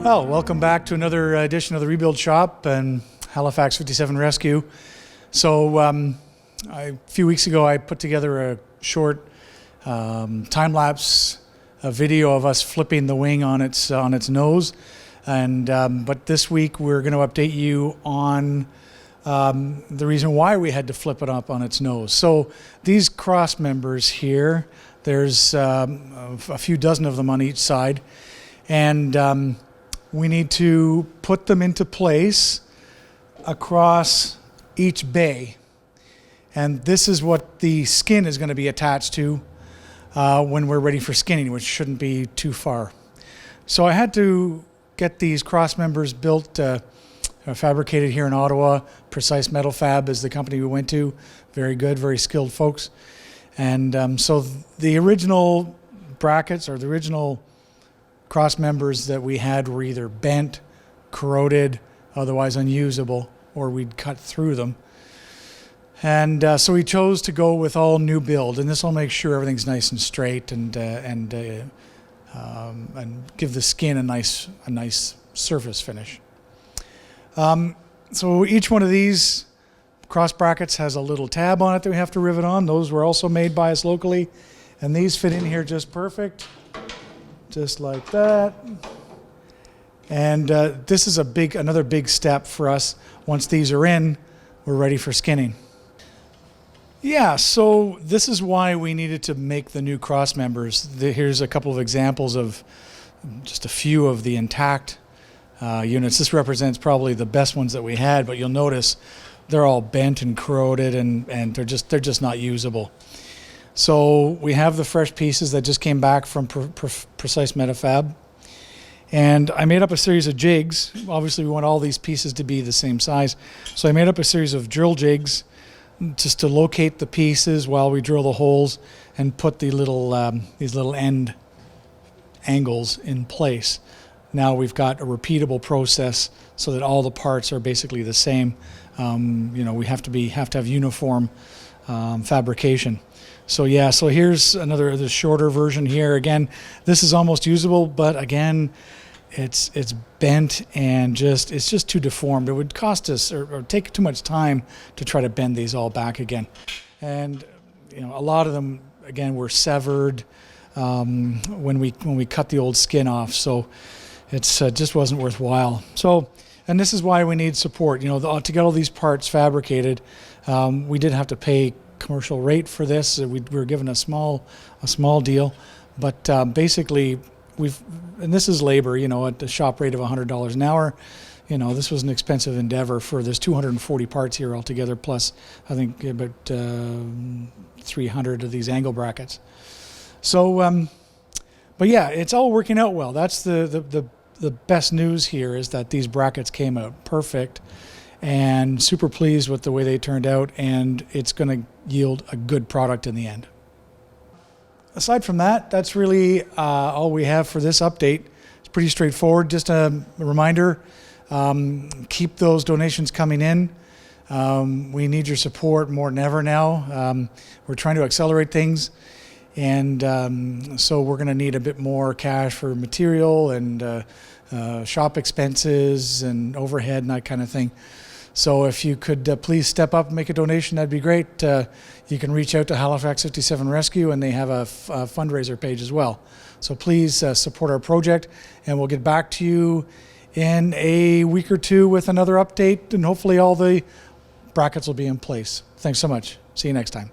Well, welcome back to another edition of the ReBuild Shop and Halifax 57 Rescue. So a few weeks ago I put together a short time-lapse video of us flipping the wing on its nose, and but this week we're going to update you on the reason why we had to flip it up on its nose. So these cross members here, there's a few dozen of them on each side, and we need to put them into place across each bay. And this is what the skin is going to be attached to when we're ready for skinning, which shouldn't be too far. So I had to get these cross members built, fabricated here in Ottawa. Precise Metal Fab is the company we went to. Very good, very skilled folks. And so the original brackets, or the original cross members that we had, were either bent, corroded, otherwise unusable, or we'd cut through them. And so we chose to go with all new build, and this will make sure everything's nice and straight and give the skin a nice surface finish. So each one of these cross brackets has a little tab on it that we have to rivet on. Those were also made by us locally, and these fit in here just perfect, just like that. And this is another big step for us. Once these are in, we're ready for skinning. Yeah, so this is why we needed to make the new cross members. Here's a couple of examples of just a few of the intact units. This represents probably the best ones that we had, but you'll notice they're all bent and corroded, and they're just not usable. So we have the fresh pieces that just came back from Precise Metal Fab. And I made up a series of jigs. Obviously, we want all these pieces to be the same size. So I made up a series of drill jigs just to locate the pieces while we drill the holes and put the these little end angles in place. Now we've got a repeatable process so that all the parts are basically the same. We have to have uniform fabrication. So yeah, so here's the shorter version here. Again, this is almost usable, but again, it's bent and it's just too deformed. It would cost us or take too much time to try to bend these all back again. And a lot of them again were severed when we cut the old skin off. So it's just wasn't worthwhile. So, and this is why we need support. To get all these parts fabricated, we did have to pay commercial rate for this. We were given a small deal, but basically and this is labor, at the shop rate of $100 an hour. This was an expensive endeavor. There's 240 parts here altogether, plus I think about 300 of these angle brackets. So, but yeah, it's all working out well. That's the best news here, is that these brackets came out perfect, and super pleased with the way they turned out, and it's going to yield a good product in the end. Aside from that, that's really all we have for this update. It's pretty straightforward. Just a reminder, keep those donations coming in. We need your support more than ever now. We're trying to accelerate things, and so we're going to need a bit more cash for material and shop expenses and overhead and that kind of thing. So if you could please step up and make a donation, that'd be great. You can reach out to Halifax 57 Rescue, and they have a fundraiser page as well. So please support our project, and we'll get back to you in a week or two with another update, and hopefully all the brackets will be in place. Thanks so much. See you next time.